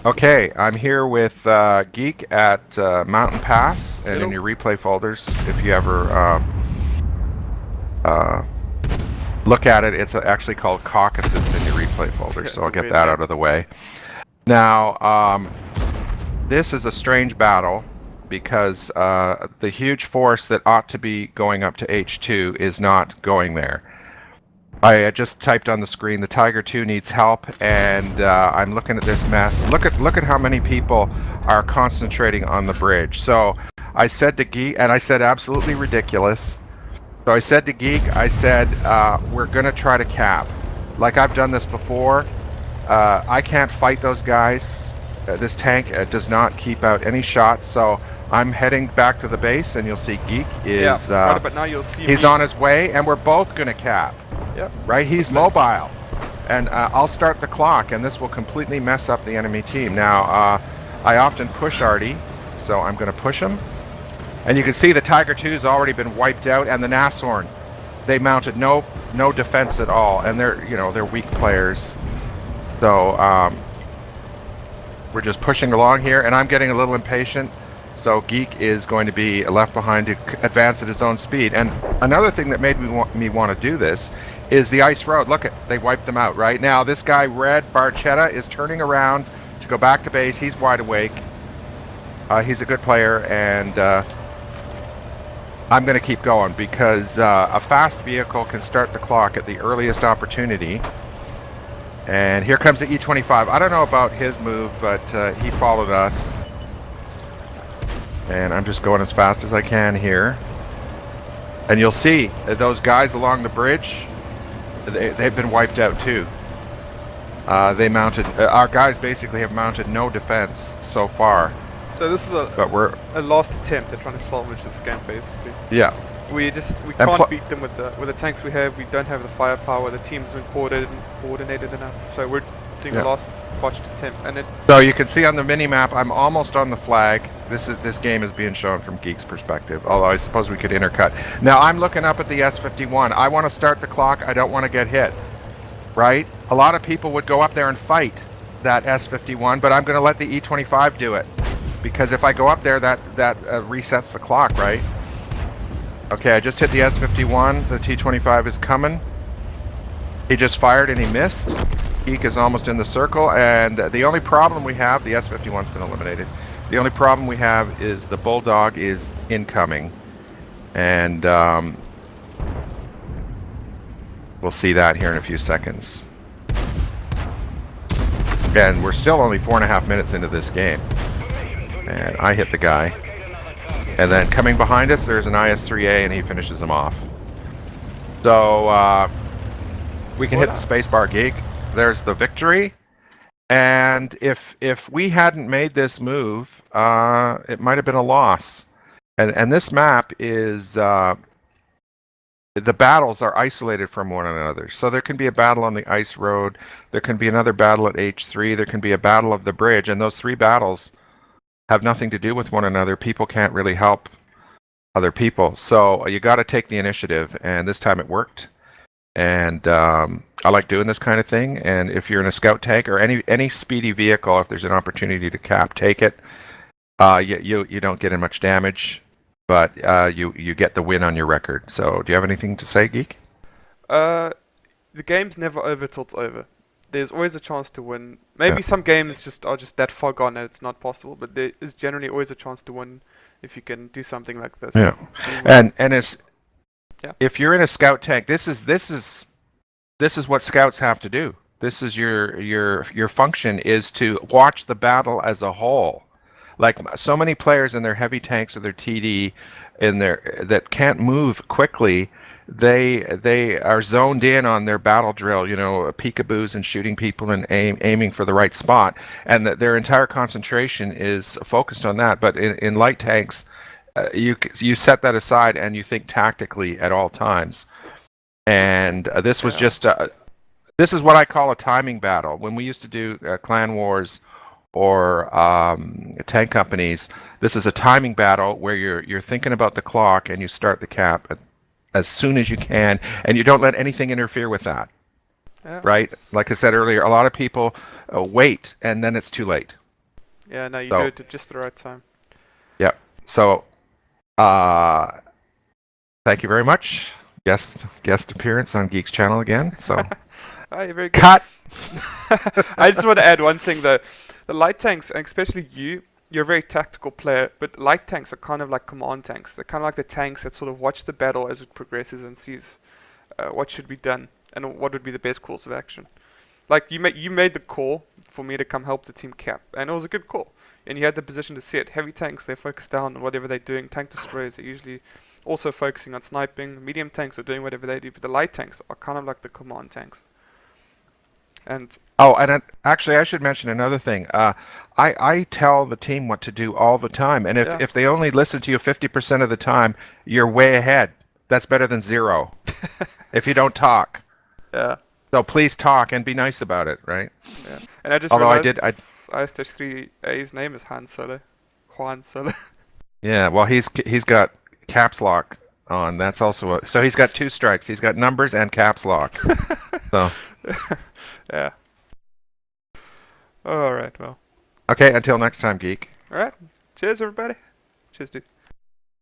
Okay, I'm here with Geek at Mountain Pass, and in Hello. your replay folders, if you ever uh, look at it, it's actually called Caucasus in your replay folder, Yeah, so it's I'll a get weird that name. out of the way. Now, this is a strange battle because the huge force that ought to be going up to H2 is not going there. I just typed on the screen, the Tiger 2 needs help, and I'm looking at this mess. Look at how many people are concentrating on the bridge. So I said to Geek, and I said absolutely ridiculous. So I said to Geek, I said, we're going to try to cap. Like I've done this before. I can't fight those guys. This tank does not keep out any shots, so I'm heading back to the base, and you'll see Geek Yeah, is right about now you'll see he's me. on his way, and we're both going to cap. Yeah, Right? that's the He's plan. mobile. And I'll start the clock, and this will completely mess up the enemy team. Now, I often push Artie, so I'm going to push him. And you can see the Tiger 2's already been wiped out, and the Nashorn, they mounted no defense at all, and they're weak players. So we're just pushing along here, and I'm getting a little impatient. So Geek is going to be left behind to advance at his own speed. And another thing that made me want to do this is the ice road. Look, they wiped them out right now. This guy, Red Barchetta, is turning around to go back to base. He's wide awake. He's a good player, and I'm going to keep going because a fast vehicle can start the clock at the earliest opportunity. And here comes the E25. I don't know about his move, but he followed us. And I'm just going as fast as I can here. And you'll see those guys along the bridge, they've been wiped out too. They mounted, our guys basically have mounted no defense so far. So this is But we're, a last attempt at trying to salvage this game, basically. yeah. We can't beat them with the tanks we have. We don't have the firepower. The team isn't coordinated enough. So we're doing a last botched attempt, and So you can see on the mini-map, I'm almost on the flag. This game is being shown from Geek's perspective, although I suppose we could intercut. Now I'm looking up at the S51. I want to start the clock. I don't want to get hit, right? A lot of people would go up there and fight that S51, but I'm going to let the E25 do it. Because if I go up there, that resets the clock, right? Okay, I just hit the S51. The T25 is coming. He just fired and he missed. Geek is almost in the circle, and the only problem we have, the S51's been eliminated. The only problem we have is the Bulldog is incoming, and we'll see that here in a few seconds. And we're still only 4.5 minutes into this game, and I hit the guy. And then coming behind us, there's an IS-3A, and he finishes him off. So we can hit the spacebar, Geek. There's the victory, and if we hadn't made this move, it might have been a loss. And this map is the battles are isolated from one another. So there can be a battle on the ice road, there can be another battle at H3, there can be a battle of the bridge, and those three battles have nothing to do with one another. People can't really help other people, so you got to take the initiative, and this time it worked. And I like doing this kind of thing. And if you're in a scout tank or any speedy vehicle, if there's an opportunity to cap, take it. You don't get in much damage, but you get the win on your record. So do you have anything to say, Geek? the game's never over till it's over. There's always a chance to win. Maybe some games are just that far gone that it's not possible, but there is generally always a chance to win if you can do something like this. Yeah, and it's. Yeah. If you're in a scout tank, this is what scouts have to do. This is your function is to watch the battle as a whole. Like so many players in their heavy tanks or their TD that can't move quickly, they are zoned in on their battle drill, peekaboos and shooting people and aiming for the right spot, and their entire concentration is focused on that. But in light tanks, you set that aside and you think tactically at all times. And this was just this is what I call a timing battle. When we used to do clan wars or tank companies, this is a timing battle where you're thinking about the clock and you start the cap as soon as you can, and you don't let anything interfere with that. Yeah. Right? Like I said earlier, a lot of people wait and then it's too late. Yeah, no, you do So, it at just the right time. yeah. So, uh, thank you very much. Guest appearance on Geek's channel again. So, Oh, you're very good. cut. I just want to add one thing though. The light tanks, and especially you're a very tactical player, but light tanks are kind of like command tanks. They're kind of like the tanks that sort of watch the battle as it progresses and sees what should be done and what would be the best course of action. Like you made the call for me to come help the team cap, and it was a good call. And you had the position to see it. Heavy tanks, they focus down on whatever they're doing. Tank destroyers are usually also focusing on sniping. Medium tanks are doing whatever they do, but the light tanks are kind of like the command tanks. And Oh, and actually, I should mention another thing. I tell the team what to do all the time, and yeah, if they only listen to you 50% of the time, you're way ahead. That's better than zero if you don't talk. yeah, So please talk and be nice about it, right? yeah. And I just Although realized I this IS-3A's name is Han Solo. Juan Solo. yeah. Well, he's got caps lock on. That's also so he's got two strikes. He's got numbers and caps lock. So Yeah. Alright, well. okay, until next time, geek. Alright. Cheers, everybody. Cheers, dude.